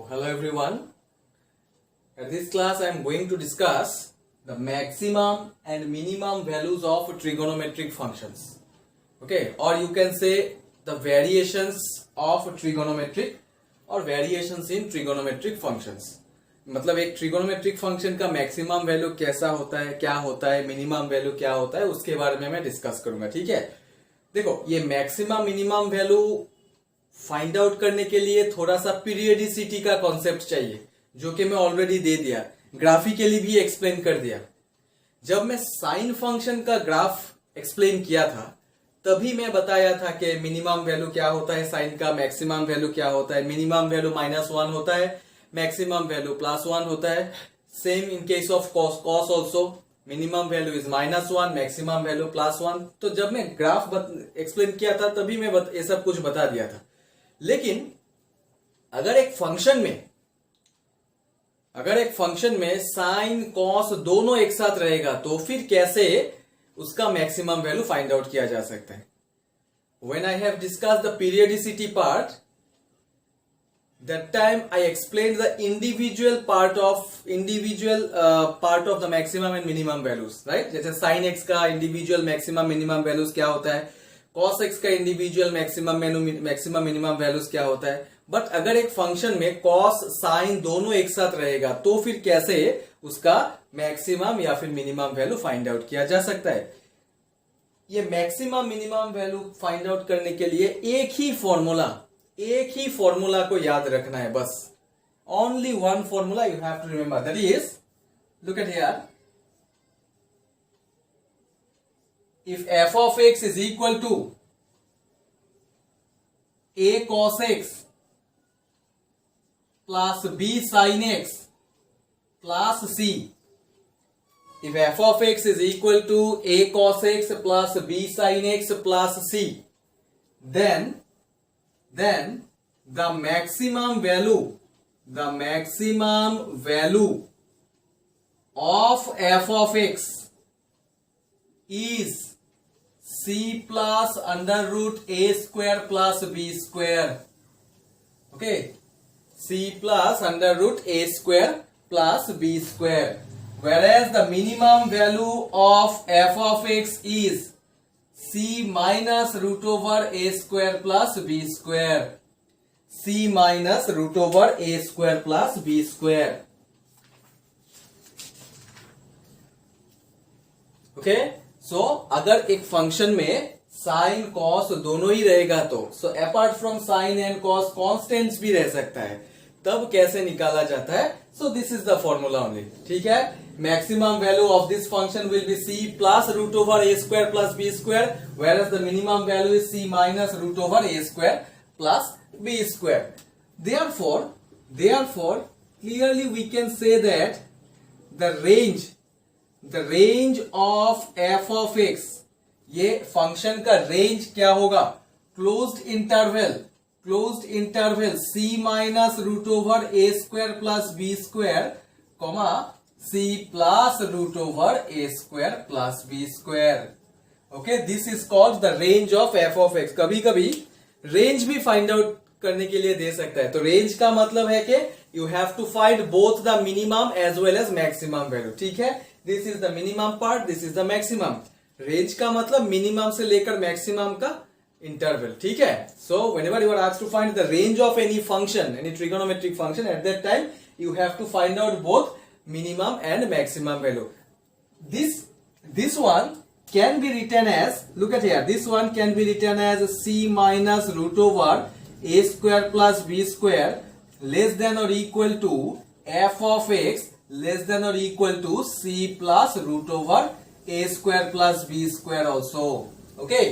hello everyone. At this class I am going to discuss the maximum and minimum values of trigonometric functions. Okay, or you can say the variations of trigonometric or variations in trigonometric functions. मतलब एक trigonometric function का maximum value कैसा होता है, क्या होता है, minimum value क्या होता है, उसके बारे में मैं डिस्कस करूंगा. ठीक है, देखो ये maximum minimum value find out करने के लिए थोड़ा सा पीरियडिसिटी का कॉन्सेप्ट चाहिए, जो कि मैं ऑलरेडी दे दिया, ग्राफिकली भी एक्सप्लेन कर दिया. जब मैं साइन फंक्शन का ग्राफ एक्सप्लेन किया था तभी मैं बताया था कि मिनिमम वैल्यू क्या होता है साइन का, मैक्सिमम वैल्यू क्या होता है. मिनिमम वैल्यू -1 होता है, मैक्सिमम वैल्यू +1 होता है. Same in case of cos also, minimum value is -1, maximum value +1. तो जब मैं ग्राफ एक्सप्लेन किया था तभी मैं ये सब कुछ बता दिया था. लेकिन अगर एक फंक्शन में साइन कॉस दोनों एक साथ रहेगा तो फिर कैसे उसका मैक्सिमम वैल्यू फाइंड आउट किया जा सकता है. When I have discussed the periodicity part, that time I explained the individual part of the maximum and minimum values, right? जैसे sin x का individual maximum minimum values क्या होता है, cos x का individual maximum minimum values क्या होता है. But अगर एक फंक्शन में cos sin दोनों एक साथ रहेगा तो फिर कैसे उसका मैक्सिमम या फिर मिनिमम वैल्यू फाइंड आउट किया जा सकता है. ये maximum minimum value find out करने के लिए एक ही फॉर्मूला को याद रखना है बस. Only one formula you have to remember, that is, look at here, if f of x is equal to a cos x plus b sin x plus c, if f of x is equal to a cos x plus b sin x plus c, then the maximum value of f of x is c plus under root a square plus b square. Okay, c plus under root a square plus b square, whereas the minimum value of f of x is c minus root over a square plus b square. c minus root over a square plus b square. Okay, so अगर एक function में sine cos दोनों ही रहेगा तो apart from sine and cos constants भी रह सकता है, तब कैसे निकाला जाता है. So this is the formula only. ठीक है, maximum value of this function will be c plus root over a square plus b square, whereas the minimum value is c minus root over a square plus b square. Therefore clearly we can say that the range of f of x, ये function का range क्या होगा, closed interval c minus root over a square plus b square, comma c plus root over a square plus b square. Okay, this is called the range of f of x. कभी कभी range भी find out करने के लिए दे सकता है. तो range का मतलब है कि you have to find both the minimum as well as maximum value. ठीक है, this is the minimum part, this is the maximum. Range का मतलब मिनिमम से लेकर मैक्सिमम का इंटरवल. ठीक है, so whenever you are asked to find the range of any function, any trigonometric function, at that time you have to find out both minimum and maximum value. This one can be written as, look at here, this one can be written as c minus root over a square plus b square less than or equal to f of x less than or equal to c plus root over a square plus b square also. Okay,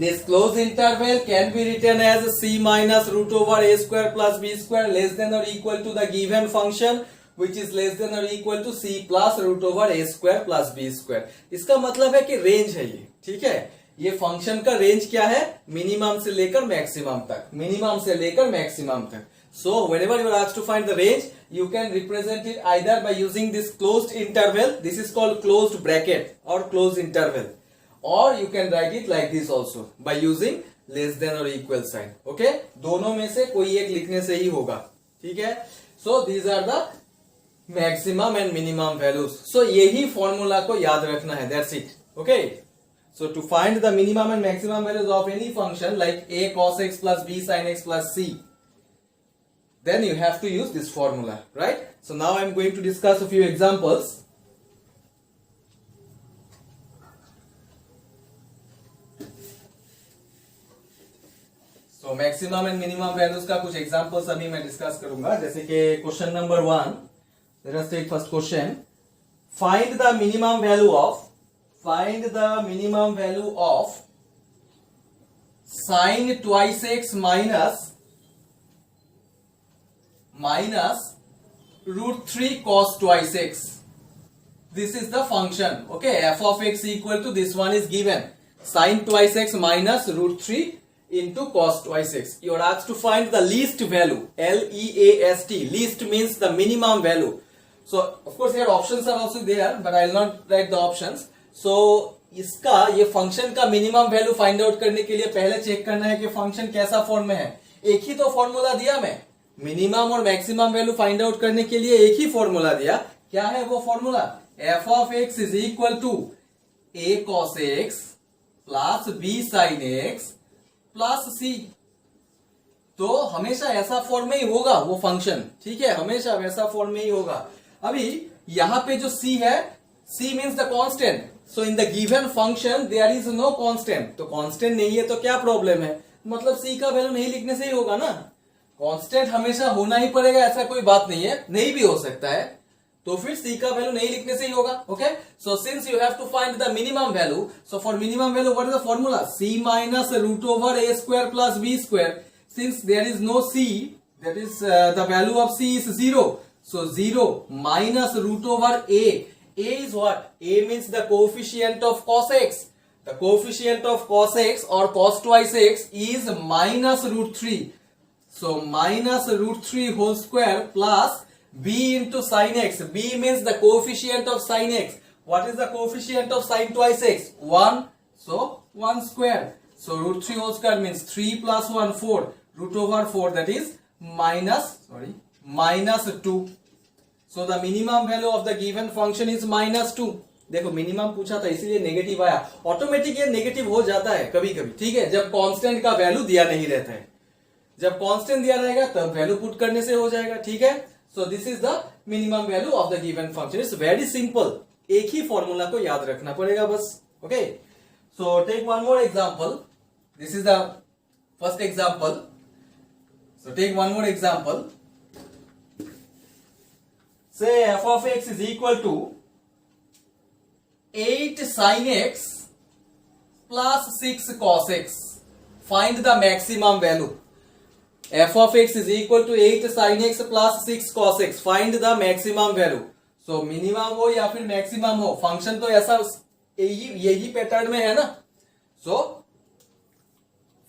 this closed interval can be written as c minus root over a square plus b square less than or equal to the given function which is less than or equal to c plus root over a square plus b square. इसका मतलब है कि range है ये. ठीक है, ये function का रेंज क्या है, मिनिमम से लेकर मैक्सिमम तक. So whenever you are asked to find the range, you can represent it either by using this closed interval, this is called closed bracket or closed interval, or you can write it like this also by using less than और equal sign. Okay, दोनों में से कोई एक लिखने से ही होगा. ठीक है. So these are the maximum and minimum values. So यही फॉर्मूला को याद रखना है. That's it. Okay. So to find the minimum and maximum values of any function like a cos x plus b sin x plus c, then you have to use this formula, right? So now I am going to discuss a few examples. So maximum and minimum values का कुछ examples अभी मैं discuss करूंगा. जैसे कि question number 1, let us take first question. Find the minimum value of sin twice x minus root 3 cos twice x. This is the function. Okay, f of x equal to this one is given. Sin twice x minus root 3 into cos twice x. You are asked to find the least value. L-E-A-S-T. Least means the minimum value. So of course here options are also there, but I will not write the options. So इसका ये function का minimum value find out करने के लिए पहले check करना है कि फंक्शन कैसा फॉर्म में है. एक ही तो फॉर्मूला दिया मैं. मिनिमम और मैक्सिमम वैल्यू फाइंड आउट करने के लिए एक ही फॉर्मूला दिया. क्या है वो formula? f of x is equal to a cos x plus b sin x plus c. तो हमेशा ऐसा फॉर्म में ही होगा वो फंक्शन. ठीक है, हमेशा वैसा फॉर्म में ही होगा. अभी यहां पे जो c है, c means the constant. So in the given function there is no constant. तो कांस्टेंट नहीं है तो क्या प्रॉब्लम है? मतलब c का वैल्यू नहीं लिखने से ही होगा ना. कांस्टेंट हमेशा होना ही पड़ेगा, ऐसा कोई बात नहीं है. नहीं भी हो सकता है, तो फिर c का वैल्यू नहीं लिखने से ही होगा. Okay. So since you have to find the minimum value, so for minimum value what is the formula? c minus root over a square plus b square. Since there is no c, that is the value of c is 0. So 0 minus root over a. A is what? A means the coefficient of cos x. The coefficient of cos x or cos twice x is minus root 3. So minus root 3 whole square plus b into sin x. B means the coefficient of sin x. What is the coefficient of sin twice x? 1. So 1 square. So root 3 whole square means 3 plus 1 4. Root over 4, that is minus 2. So the minimum value of the given function is minus 2. देखो minimum पूछा था इसीलिए negative आया. Automatic ये negative हो जाता है कभी कभी. ठीक है, जब कांस्टेंट का वैल्यू दिया नहीं रहता है. जब कांस्टेंट दिया रहेगा तब वैल्यू पुट करने से हो जाएगा. ठीक है. So this is the minimum value of the given function. It's very simple. एक ही फॉर्मूला को याद रखना पड़ेगा बस. Okay. So take one more example. This is the first example. So take one more example. Say f of x is equal to 8 sin x plus 6 cos x. Find the maximum value. F of x is equal to 8 sin x plus 6 cos x. Find the maximum value. So minimum हो या फिर maximum हो, function तो ऐसा यही pattern में है ना. So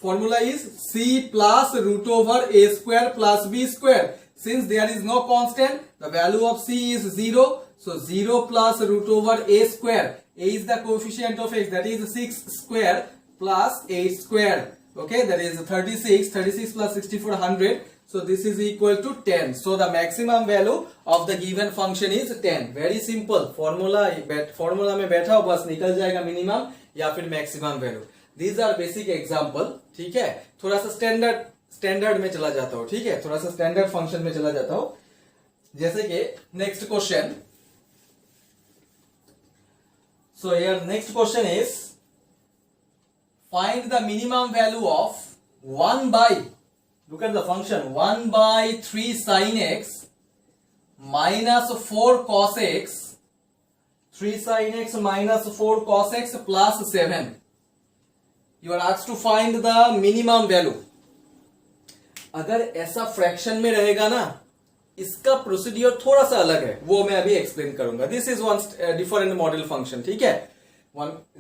formula is c plus root over a square plus b square. Since there is no constant, the value of c is 0. So 0 plus root over a square. A is the coefficient of x, that is 6 square plus 8 square. Okay, that is 36. 36 plus 64, 100. So this is equal to 10. So the maximum value of the given function is 10. Very simple. Formula में बैठा हो बस निकल जाएगा minimum या फिर maximum value. These are basic example. ठीक है, थोड़ा सा स्टैंडर्ड में चला जाता हूं. ठीक है, थोड़ा सा स्टैंडर्ड फंक्शन में चला जाता हूं. जैसे कि next question. So here next question is find the minimum value of 1 by, look at the function, 1 by 3 sin x minus 4 cos x, 3 sin x minus 4 cos x plus 7. You are asked to find the minimum value. अगर ऐसा fraction में रहेगा ना, इसका procedure थोड़ा सा अलग है, वो मैं अभी एक्सप्लेन करूंगा. This is one different model function. ठीक है,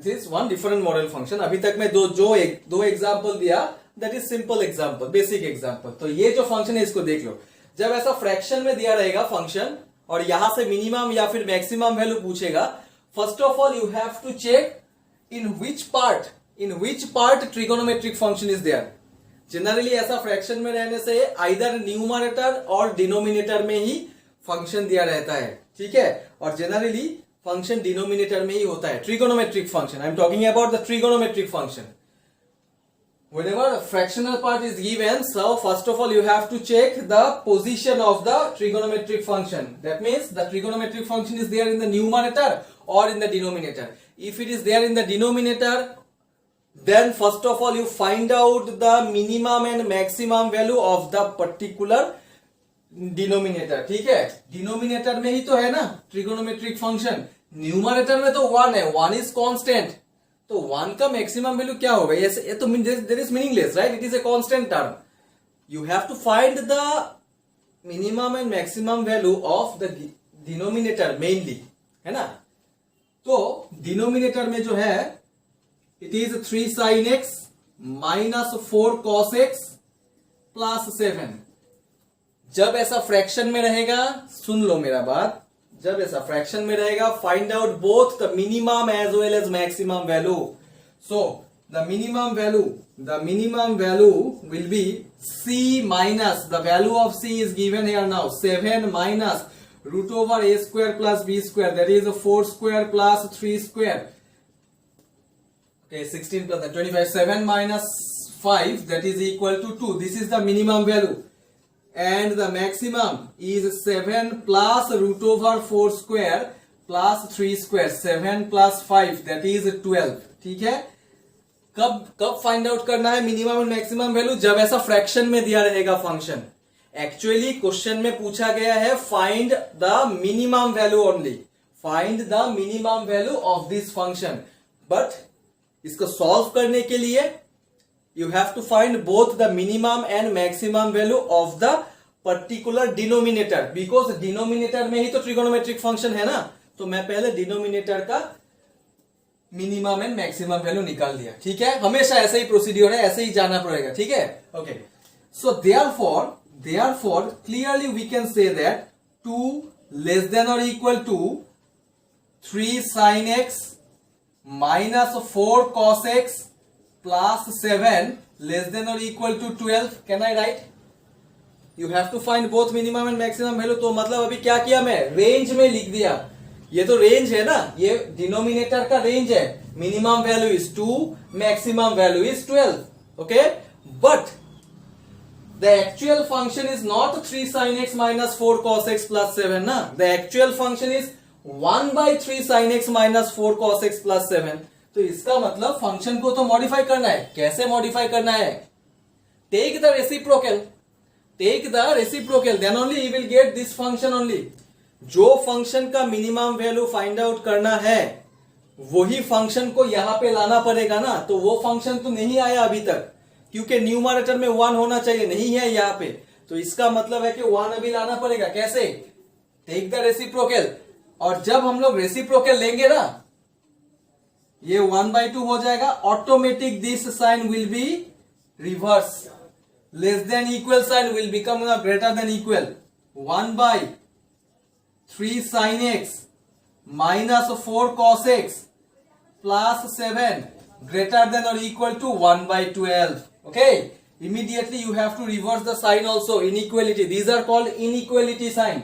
this one different model function. अभी तक मैं दो एग्जांपल दिया, that is simple example, basic example. तो ये जो फंक्शन है इसको देख लो. जब ऐसा फ्रैक्शन में दिया रहेगा फंक्शन और यहां से मिनिमम या फिर मैक्सिमम वैल्यू पूछेगा, first of all you have to check in which part trigonometric function is there. Generally ऐसा फ्रैक्शन में रहने से आइदर न्यूमरेटर और डिनोमिनेटर में ही फंक्शन दिया रहता है, ठीक है, और जनरली फंक्शन डिनोमिनेटर में ही होता है. Trigonometric function, I am talking about the trigonometric function. Whenever a fractional part is given, so first of all you have to check the position of the trigonometric function. That means the trigonometric function is there in the numerator or in the denominator. If it is there in the denominator, then first of all you find out the minimum and maximum value of the particular denominator. ठीक है, denominator में ही तो है ना trigonometric function. Numerator में तो 1 है, 1 is constant. तो 1 का मैक्सिमम वैल्यू क्या होगा? ये तो there is meaningless, right? It is a constant term. You have to find the minimum and maximum value of the denominator mainly, है ना? तो डिनोमिनेटर में जो है it is 3 sin x minus 4 cos x plus 7. जब ऐसा fraction में रहेगा, सुन लो मेरा बात, जब ऐसा फ्रैक्शन में रहेगा, find out both the minimum as well as maximum value. So the minimum value will be c minus the value of c is given here now 7 minus root over a square plus b square, that is 4 square plus 3 square. Okay, 16 plus 25. 7 minus 5, that is equal to 2. This is the minimum value. And the maximum is 7 plus root over 4 square plus 3 square. 7 plus 5, that is 12. ठीक है? कब find out करना है minimum और maximum value? जब ऐसा fraction में दिया रहेगा फंक्शन. एक्चुअली क्वेश्चन में पूछा गया है find the minimum value only, find the minimum value of this function. But इसको सॉल्व करने के लिए you have to find both the minimum and maximum value of the particular denominator, because denominator में ही तो trigonometric function है ना. तो मैं पहले denominator का मिनिमम एंड मैक्सिमम वैल्यू निकाल दिया. ठीक है, हमेशा ऐसा ही प्रोसीड्यूर है, ऐसे ही जाना पड़ेगा. ठीक है, okay. So therefore clearly we can say that 2 less than or equal to 3 sin x minus 4 cos x plus 7 less than or equal to 12. Can I write? You have to find both minimum and maximum value. तो मतलब अभी क्या किया मैं? Range में लिख दिया. ये तो रेंज है ना, ये डिनोमिनेटर का रेंज है. Minimum value is 2, maximum value is 12. Okay, but the actual function is not 3 sin x minus 4 cos x plus 7 ना. The actual function is 1/3 sin x minus 4 cos x plus 7. तो इसका मतलब function को तो modify करना है. कैसे modify करना है? Take the reciprocal, then only you will get this function only. जो फंक्शन का मिनिमम वैल्यू फाइंड आउट करना है वही फंक्शन को यहां पे लाना पड़ेगा ना. तो वो फंक्शन तो नहीं आया अभी तक, क्योंकि न्यूमरेटर में 1 होना चाहिए, नहीं है यहाँ पे. तो इसका मतलब है कि 1 अभी लाना पड़ेगा. कैसे? Take the reciprocal. और जब हम लोग रेसिप्रोकल लेंगे ना, ये 1/2 हो जाएगा. Automatic this sign will be reverse. Less than equal sign will become greater than equal. 1/3 sin x minus 4 cos x plus 7 greater than or equal to 1/12. Okay, immediately you have to reverse the sign also. Inequality, these are called inequality sign.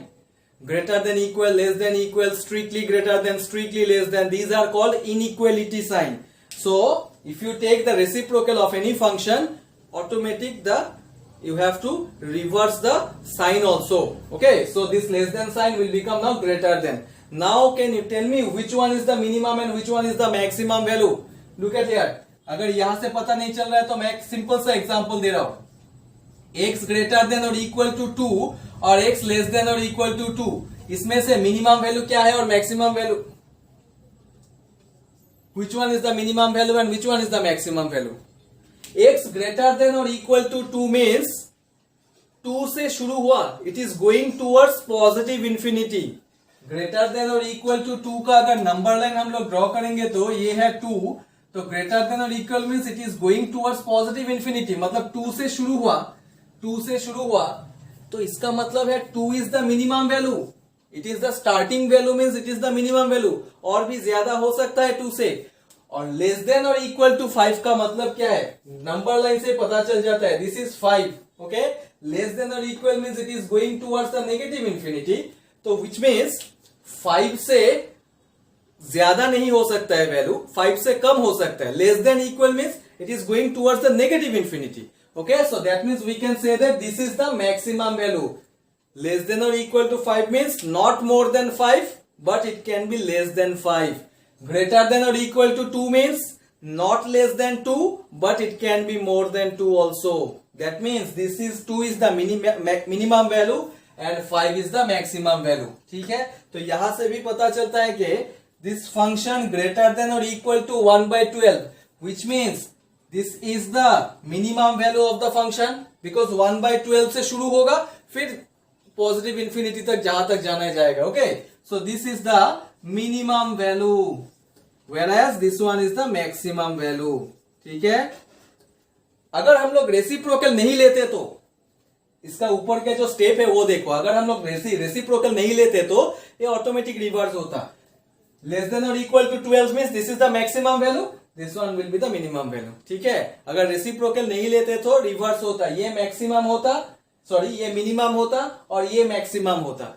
Greater than equal, less than equal, strictly greater than, strictly less than, these are called inequality sign. So if you take the reciprocal of any function, automatic you have to reverse the sign also. Okay, so this less than sign will become now greater than. Now can you tell me which one is the minimum and which one is the maximum value? Look at here. अगर यहां से पता नहीं चल रहा है तो मैं एक सिंपल सा एग्जांपल दे रहा हूं. x greater than or equal to 2 और x less than or equal to 2, इसमें से मिनिमम वैल्यू क्या है और maximum value? Which one is the minimum value and which one is the maximum value? x greater than or equal to 2 means 2 से शुरू हुआ, it is going towards positive infinity. Greater than or equal to 2 का अगर number line हम लोग draw करेंगे तो ये है 2, तो greater than or equal means it is going towards positive infinity. मतलब 2 से शुरू हुआ, तो इसका मतलब है 2 is the minimum value. It is the starting value means it is the minimum value. और भी ज्यादा हो सकता है 2 से. और लेस देन और इक्वल टू 5 का मतलब क्या है, नंबर लाइन से पता चल जाता है, this is 5. Okay, less than और equal means it is going towards the negative infinity. तो विच मीन्स 5 से ज्यादा नहीं हो सकता है वैल्यू, 5 से कम हो सकता है. Less than equal means it is going towards the negative infinity. Okay, so that means we can say that this is the maximum value. Less than और equal to 5 means not more than 5 but it can be less than 5. Greater than or equal to 2 means not less than 2 but it can be more than 2 also. That means this is 2 is the minimum value and 5 is the maximum value. ठीक है, तो यहां से भी पता चलता है कि this function greater than or equal to 1 by 12 which means this is the minimum value of the function because 1 by 12 से शुरू होगा फिर पॉजिटिव इंफिनिटी तक जहां तक जाना जाएगा. Okay, so this is the minimum value whereas this one is the maximum value. ठीक है, अगर हम लोग रेसिप्रोकल नहीं लेते तो इसका ऊपर के जो स्टेप है वो देखो. अगर हम लोग रेसिप्रोकल नहीं लेते तो ये ऑटोमेटिक रिवर्स होता. लेस देन और equal to 12 means this is the maximum value, this one will be the minimum value. ठीक है, अगर रेसिप्रोकल नहीं लेते तो रिवर्स होता, ये मैक्सिमम होता, सॉरी ये मिनिमम होता और ये मैक्सिमम होता.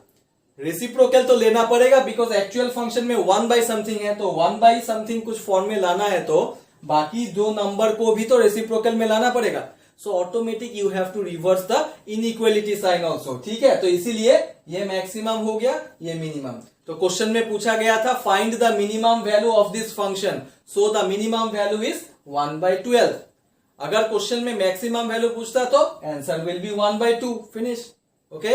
रेसिप्रोकल तो लेना पड़ेगा बिकॉज एक्चुअल फंक्शन में 1 बाई समथिंग है, तो 1 बाई समथिंग कुछ फॉर्म में लाना है तो बाकी दो नंबर को भी तो रेसिप्रोकल में लाना पड़ेगा. So automatic you have to reverse the inequality sign also. ठीक है, तो इसीलिए ये मैक्सिमम हो गया, ये मिनिमम. तो क्वेश्चन में पूछा गया था find the minimum value of this function, so the minimum value is 1 by 12. अगर क्वेश्चन में मैक्सिमम वैल्यू पूछता तो answer will be 1 by 2. Finish. Okay,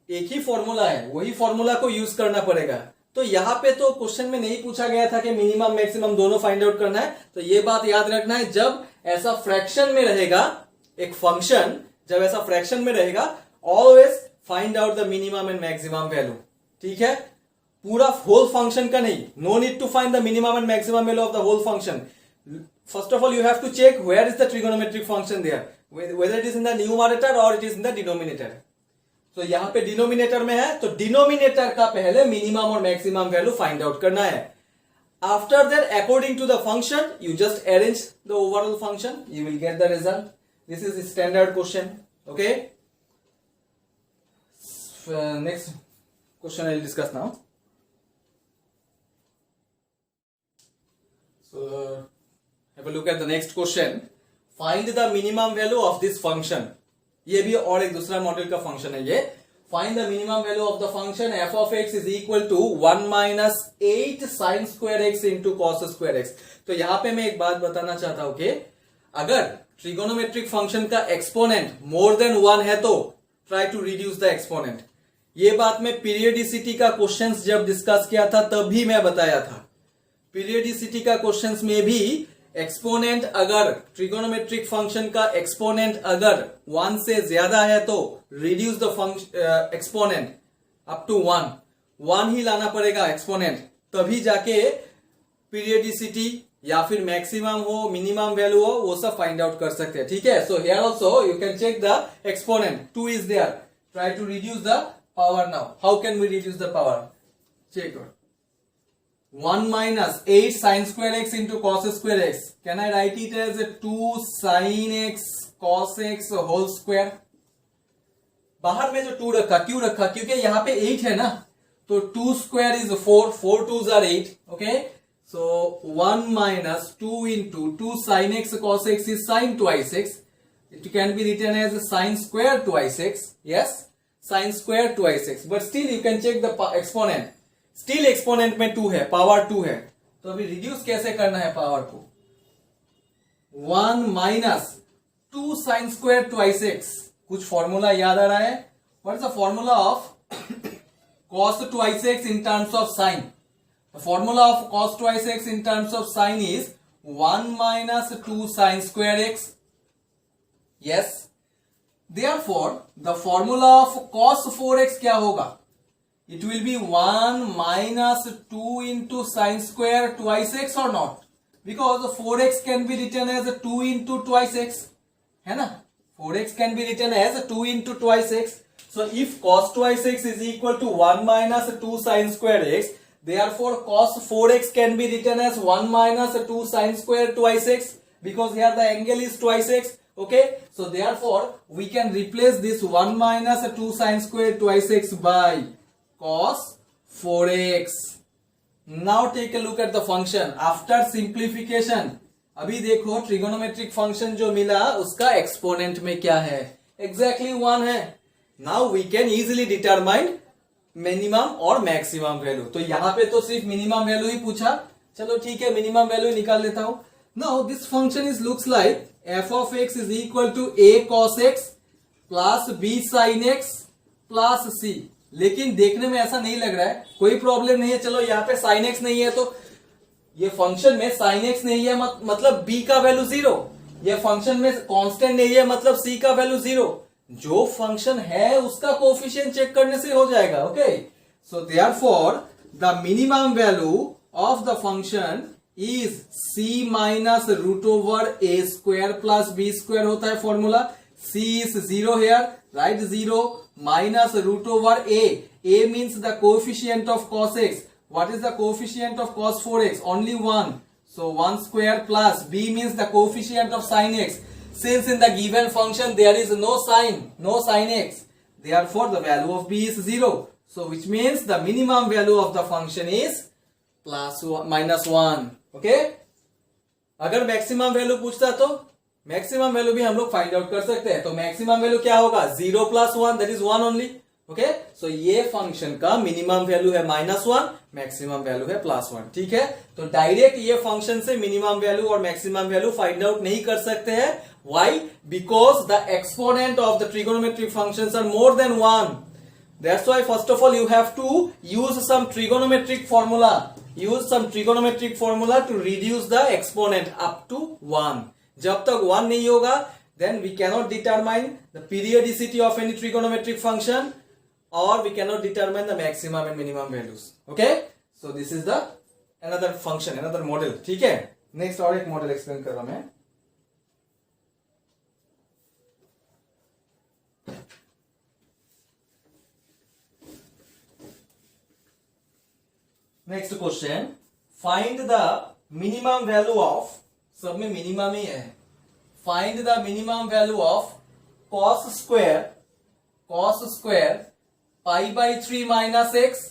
एक ही फॉर्मूला है, वही फॉर्मूला को यूज करना पड़ेगा. तो यहां पे तो क्वेश्चन में नहीं पूछा गया था कि मिनिमम मैक्सिमम दोनों फाइंड आउट करना है. तो ये बात याद रखना है, जब ऐसा फ्रैक्शन में रहेगा एक फंक्शन, जब ऐसा फ्रैक्शन में रहेगा always find out the minimum and maximum value. ठीक है, पूरा होल फंक्शन का नहीं, no need to find the minimum and maximum value of the whole function. First of all, you have to check where is the trigonometric function there, whether it is in the numerator or it is in the denominator. तो यहाँ पे denominator में है, तो denominator का पहले minimum और maximum value find out करना है. After that according to the function you just arrange the overall function, you will get the result. This is standard question. Okay, next question I will discuss now. So have a look at the next question. Find the minimum value of this function. ये भी और एक दूसरा model का function है ये. Find the minimum value of the function f of x is equal to 1 minus 8 sin square x into cos square x. तो यहाँ पे मैं एक बात बताना चाहता हूं कि अगर ट्रिगोनोमेट्रिक फंक्शन का एक्सपोनेंट मोर देन 1 है तो try to reduce the exponent. ये बात मैं पीरियडिसिटी का क्वेश्चंस जब डिस्कस किया था तभी मैं बताया था. पीरियडिसिटी का क्वेश्चंस में भी एक्सपोनेंट अगर ट्रिगोनोमेट्रिक फंक्शन का एक्सपोनेंट अगर 1 से ज्यादा है तो reduce the exponent up to 1 ही लाना पड़ेगा एक्सपोनेंट, तभी जाके पीरियडिसिटी या फिर मैक्सिमम हो मिनिमम वैल्यू हो वो सब फाइंड आउट कर सकते हैं. ठीक है, so here also you can check the exponent 2 is there. Try to reduce the power now. How can we reduce the power? Check 1 minus 8 sin square x into cos square x. Can I write it as 2 sin x cos x whole square? बाहर में जो 2 रखा, क्यों रखा? क्योंकि यहाँ पे 8 है ना, तो 2 square is 4, 4 2s are 8. Okay, so 1 minus 2 into 2 sin x cos x is sin twice x. It can be written as sin square twice x. Yes, sin square twice x. But still you can check the exponent. Still exponent में 2 है, power 2 है, तो अभी reduce कैसे करना है power को? 1 minus 2 sine square twice x. कुछ फॉर्मूला याद आ रहा है? What is the formula of cos twice x in terms of sine? The formula of cos twice x in terms of sine is 1 minus 2 sine square x. Yes, therefore the formula of cos 4x क्या होगा? It will be 1 minus 2 into sine square twice x or not? Because 4x can be written as 2 into twice x. है ना? 4x can be written as 2 into twice x. So if cos twice x is equal to 1 minus 2 sine square x, Therefore cos 4x can be written as 1 minus 2 sin square twice x, because here the angle is twice x. Okay, so therefore we can replace this 1 minus 2 sin square twice x by cos 4x. Now take a look at the function after simplification. अभी देखो trigonometric function जो मिला उसका exponent में क्या है, exactly 1 है. Now we can easily determine minimum और मैक्सिमम वैल्यू. तो यहाँ पे तो सिर्फ मिनिमम वैल्यू ही पूछा, चलो ठीक है मिनिमम वैल्यू निकाल लेता हूं. Now this function is looks like f of x is equal to a cos x plus b sin x plus c. लेकिन देखने में ऐसा नहीं लग रहा है, कोई प्रॉब्लम नहीं है. चलो यहाँ पे sin x नहीं है तो ये फंक्शन में sin x नहीं है मतलब b का वैल्यू 0. ये फंक्शन में कांस्टेंट नहीं है मतलब c का वैल्यू 0. जो फंक्शन है उसका कोफिशिएंट चेक करने से हो जाएगा. Okay, so therefore the minimum value of the function is c minus root over a square plus b square होता है formula. c is 0 here, right 0 minus root over a means the coefficient of cos x. What is the coefficient of cos 4x? Only 1. So 1 square plus b means the coefficient of sin x. Since in the given function there is no sin x, therefore the value of b is 0. So which means the minimum value of the function is minus 1. Okay? अगर maximum value पूछता तो maximum value भी हम लोग find out कर सकते हैं. तो मैक्सिमम वैल्यू क्या होगा, 0 plus 1 that is 1 only. Okay, so ये फंक्शन का मिनिमम वैल्यू है -1, मैक्सिमम वैल्यू है +1. ठीक है, तो डायरेक्ट ये फंक्शन से मिनिमम वैल्यू और मैक्सिमम वैल्यू फाइंड आउट नहीं कर सकते हैं. Why? Because the exponent of the trigonometric functions are more than 1. That's why first of all you have to use some trigonometric formula. Use some trigonometric formula to reduce the exponent up to 1. जब तक 1 नहीं होगा then we cannot determine the periodicity of any trigonometric function, or we cannot determine the maximum and minimum values. Okay, so this is the another function, another model. ठीक है, next और एक model explain कर रहा हूं मैं. Next question, find the minimum value of, सब में मिनिमम ही है. Find the minimum value of cos square pi by 3 minus x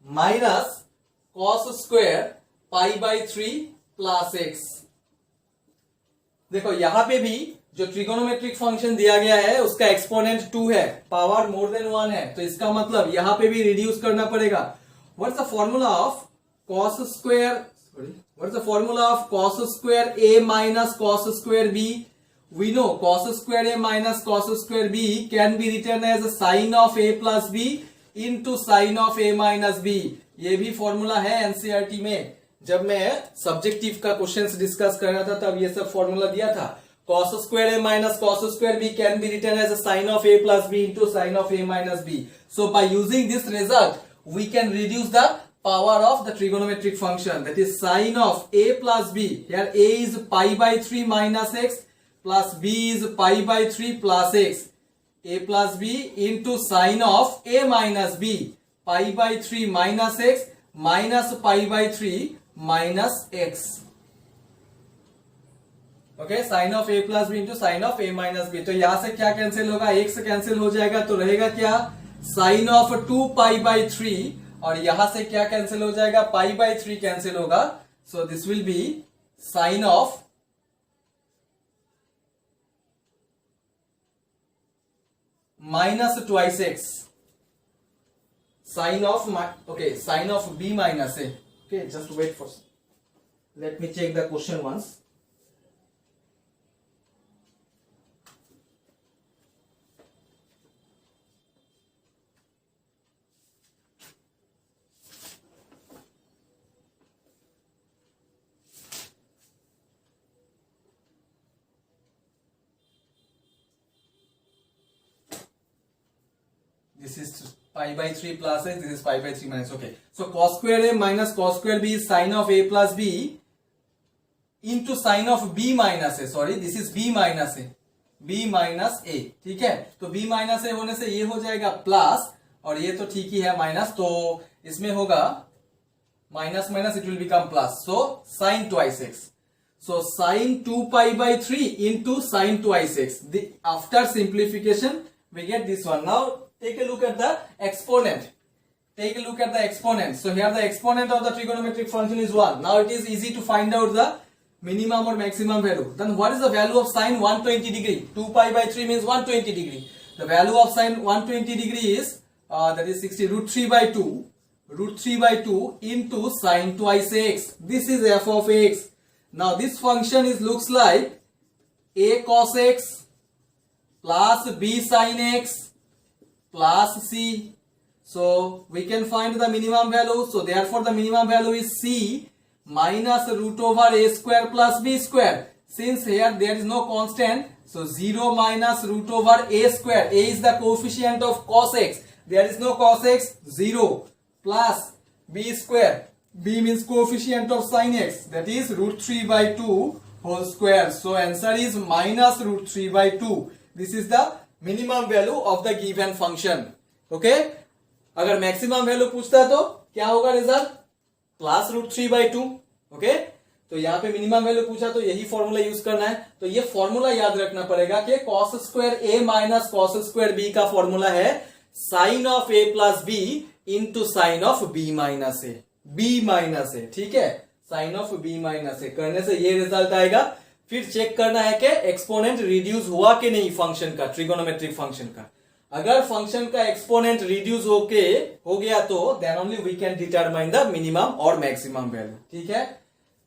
minus cos square pi by 3 plus x. देखो यहां पे भी जो ट्रिगोनोमेट्रिक फंक्शन दिया गया है उसका एक्सपोनेंट 2 है, पावर मोर देन 1 है, तो इसका मतलब यहां पे भी रिड्यूस करना पड़ेगा. What's the formula of cos square, what's the formula of cos square a minus cos square b? We know cos square a minus cos square b can be written as sin of a plus b into sin of a minus b. ये भी formula है NCERT में. जब मैं subjective का questions discuss कर रहा था तब ये सब फॉर्मूला दिया था. cos square a minus cos square b can be written as sin of a plus b into sin of a minus b. So by using this result we can reduce the power of the trigonometric function, that is sin of a plus b. Here a is pi by 3 minus x plus b is pi by 3 plus x. A plus b into sin of a minus b, pi by 3 minus x minus pi by 3 minus x. Okay, sin of a plus b into sin of a minus b. तो यहां से क्या cancel होगा, x cancel हो जाएगा, तो रहेगा क्या, sin of 2 pi by 3, और यहां से क्या कैंसिल हो जाएगा, पाई बाई 3 कैंसिल होगा. So this will be sign of minus twice x, sign of okay sign of b minus a. Okay, just wait for, let me check the question once. This is pi by 3 plus x, this is pi by 3 minus. Okay, so cos square a minus cos square b is sin of a plus b into sin of b minus a. Sorry, this is b minus a, b minus a. ठीक है, तो b minus a होने से ये हो जाएगा plus, और ये तो ठीक ही है माइनस, तो इसमें होगा minus minus it will become plus, so sine twice x. So sin 2 pi by 3 into sin twice x. After simplification, we get this one. Now take a look at the exponent. Take a look at the exponent. So here the exponent of the trigonometric function is 1. Now it is easy to find out the minimum or maximum value. Then what is the value of sin 120 degree? 2 pi by 3 means 120 degree. The value of sin 120 degree is that is 60 root 3 by 2. Root 3 by 2 into sin twice x. This is f of x. Now this function is looks like a cos x plus b sin x plus c. So we can find the minimum value. So therefore the minimum value is c minus root over a square plus b square. Since here there is no constant, so 0 minus root over a square. A is the coefficient of cos x. There is no cos x. 0 plus b square. B means coefficient of sin x, that is root 3 by 2 whole square. So answer is minus root 3 by 2. This is the minimum value of the given function. Okay? अगर maximum value पूछता है तो क्या होगा result? Plus root 3 by 2. Okay? तो यहाँ पे minimum value पूछा तो यही फॉर्मूला यूज करना है. तो ये फॉर्मूला याद रखना पड़ेगा कि cos square a minus cos square b का फॉर्मूला है sign of a plus b into sign of b minus a. b minus है, ठीक है, साइन ऑफ b माइनस है. करने से ये रिजल्ट आएगा. फिर चेक करना है कि एक्सपोनेंट रिड्यूस हुआ कि नहीं फंक्शन का, ट्रिगोनोमेट्रिक फंक्शन का. अगर फंक्शन का एक्सपोनेंट रिड्यूस हो गया तो then only we can determine the minimum और मैक्सिमम वैल्यू. ठीक है,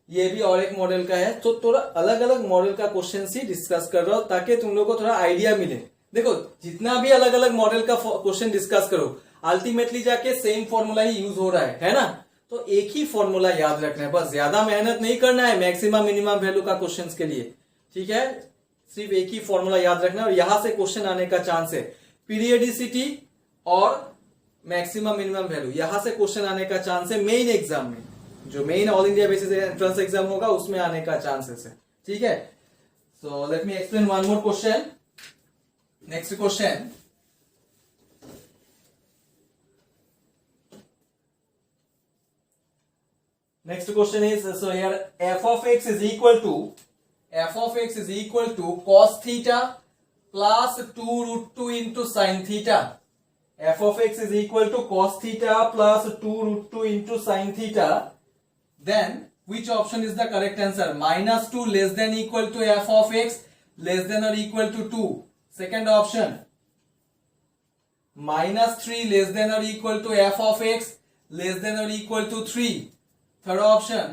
ये भी और एक मॉडल का है. तो थोड़ा अलग अलग मॉडल का क्वेश्चन ही डिस्कस कर रहा हूं ताकि तुम लोग को थोड़ा आइडिया मिले. देखो जितना भी अलग अलग मॉडल का क्वेश्चन डिस्कस करो अल्टीमेटली जाके सेम फॉर्मूला ही यूज हो रहा है ना. तो एक ही फॉर्मूला याद रखना है, बस ज्यादा मेहनत नहीं करना है मैक्सिमम मिनिमम वैल्यू का क्वेश्चंस के लिए. ठीक है, सिर्फ एक ही फॉर्मूला याद रखना है और यहां से क्वेश्चन आने का चांस है. पीरियडिसिटी और मैक्सिमम मिनिमम वैल्यू, यहां से क्वेश्चन आने का चांस है मेन एग्जाम में. जो main all India basis entrance exam होगा उसमें आने का चांसेस है. ठीक है, so let me explain one more question. Next question, next question is, so here f of x is equal to cos theta plus 2 root 2 into sin theta. F of x is equal to cos theta plus 2 root 2 into sin theta. Then which option is the correct answer? Minus 2 less than equal to f of x less than or equal to 2. Second option, minus 3 less than or equal to f of x less than or equal to 3. Third option,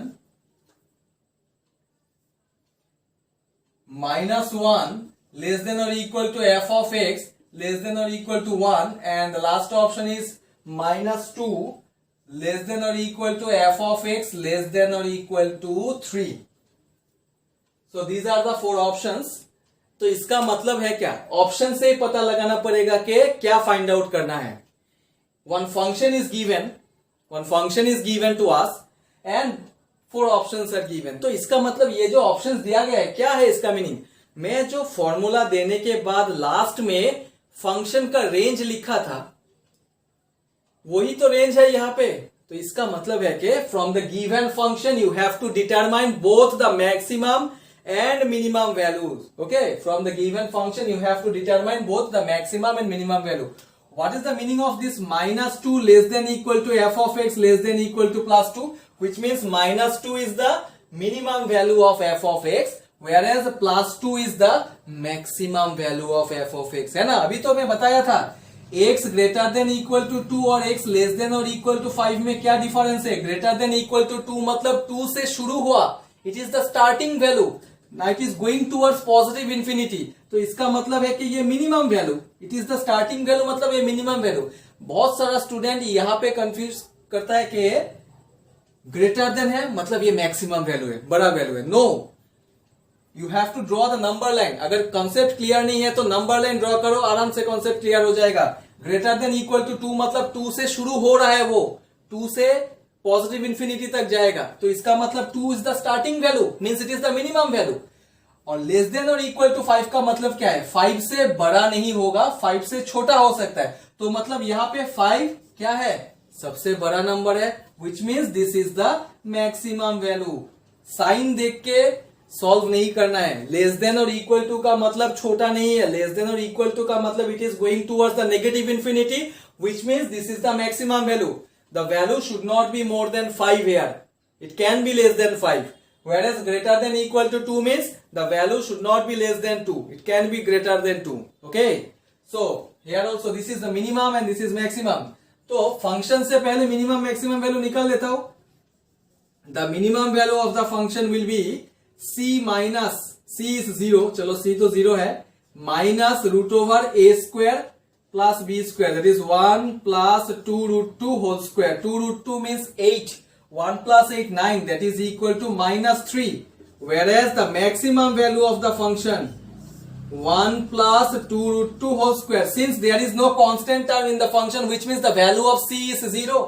minus 1 less than or equal to f of x less than or equal to 1, and the last option is minus 2 less than or equal to f of x less than or equal to 3. So these are the four options. तो इसका मतलब है क्या? Option से ही पता लगाना पड़ेगा कि क्या फाइंड आउट करना है. One function is given to us and 4 options are given. तो इसका मतलब ये जो ऑप्शंस दिया गया है क्या है इसका मीनिंग? मैं जो फॉर्मूला देने के बाद लास्ट में फंक्शन का रेंज लिखा था वही तो रेंज है यहाँ पे. तो इसका मतलब है कि from the given function you have to determine both the maximum and minimum values. Okay, from the given function you have to determine both the maximum and minimum value. What is the meaning of this minus 2 less than equal to f of x less than equal to plus 2, which means minus 2 is the minimum value of f of x whereas plus 2 is the maximum value of f of x. है ना, अभी तो मैं बताया था x greater than equal to 2 और x less than or equal to 5 में क्या डिफरेंस है. greater than equal to 2 मतलब 2 से शुरू हुआ, it is the starting value. Now it is going towards positive infinity. तो इसका मतलब है कि ये minimum value, it is the starting value मतलब ये मिनिमम वैल्यू. बहुत सारा स्टूडेंट यहाँ पे कंफ्यूज करता है कि ग्रेटर देन है मतलब ये मैक्सिमम वैल्यू है, बड़ा वैल्यू है. No, you have to draw the number line. अगर कंसेप्ट क्लियर नहीं है तो नंबर लाइन ड्रॉ करो, आराम से कंसेप्ट क्लियर हो जाएगा. ग्रेटर देन इक्वल टू 2 मतलब 2 से शुरू हो रहा है, वो 2 से पॉजिटिव इंफिनिटी तक जाएगा. तो इसका मतलब 2 is the starting value means it is the minimum value. और लेस देन और इक्वल टू 5 का मतलब क्या है? 5 से बड़ा नहीं होगा, 5 से छोटा हो सकता है। तो मतलब यहाँ पे 5 क्या है? सबसे बड़ा नंबर है, which means this is the maximum value. Sign देख के सॉल्व नहीं करना है। लेस देन और इक्वल टू का मतलब छोटा नहीं है, लेस देन और इक्वल टू का मतलब it is going towards the negative infinity, which means this is the maximum value. The value should not be more than 5 here. It can be less than 5. Whereas greater than equal to 2 means the value should not be less than 2. It can be greater than 2. Okay. So here also this is the minimum and this is maximum. तो function से पहले minimum maximum value निकाल लेता हूं. The minimum value of the function will be c minus c is 0. चलो c तो 0 है. Minus root over a square plus b square. That is 1 plus 2 root 2 whole square. 2 root 2 means 8. 1 plus 8, 9, that is equal to minus 3. Whereas the maximum value of the function 1 plus 2 root 2 whole square, since there is no constant term in the function, which means the value of c is 0.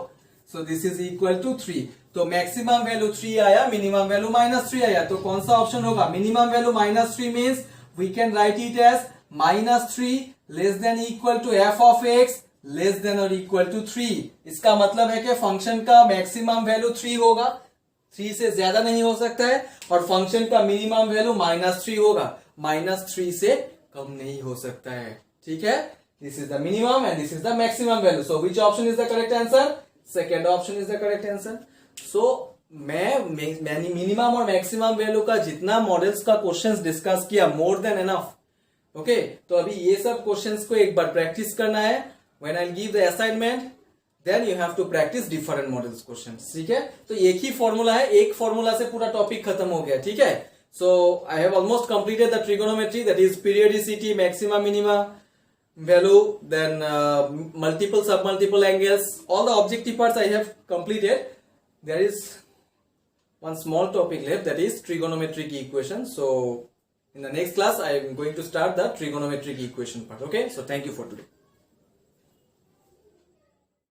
So this is equal to 3. तो maximum value 3 आया, minimum value minus 3 आया. तो कौन सा option होगा? Minimum value minus 3 means we can write it as minus 3 less than equal to f of x less than और equal to 3. इसका मतलब है कि फंक्शन का मैक्सिमम वैल्यू 3 होगा, 3 से ज्यादा नहीं हो सकता है, और फंक्शन का मिनिमम वैल्यू -3 होगा, -3 से कम नहीं हो सकता है. ठीक है, this is the minimum and this is the maximum value. So which option is the correct answer? Second option is the correct answer. So मैं मिनिमम और मैक्सिमम वैल्यू का जितना मॉडल्स का क्वेश्चंस डिस्कस किया, मोर देन एनफ. ओके, तो अभी ये सब क्वेश्चंस को एक बार प्रैक्टिस करना है. When I'll give the assignment, then you have to practice different models questions. ठीक है, तो एक ही फॉर्मूला है, एक फॉर्मूला से पूरा टॉपिक खत्म हो गया. ठीक है, so I have almost completed the trigonometry, that is periodicity, maxima, minima, value, then multiple, submultiple angles, all the objective parts I have completed. There is one small topic left, that is trigonometric equation. So in the next class I am going to start the trigonometric equation part. Okay, so thank you for today.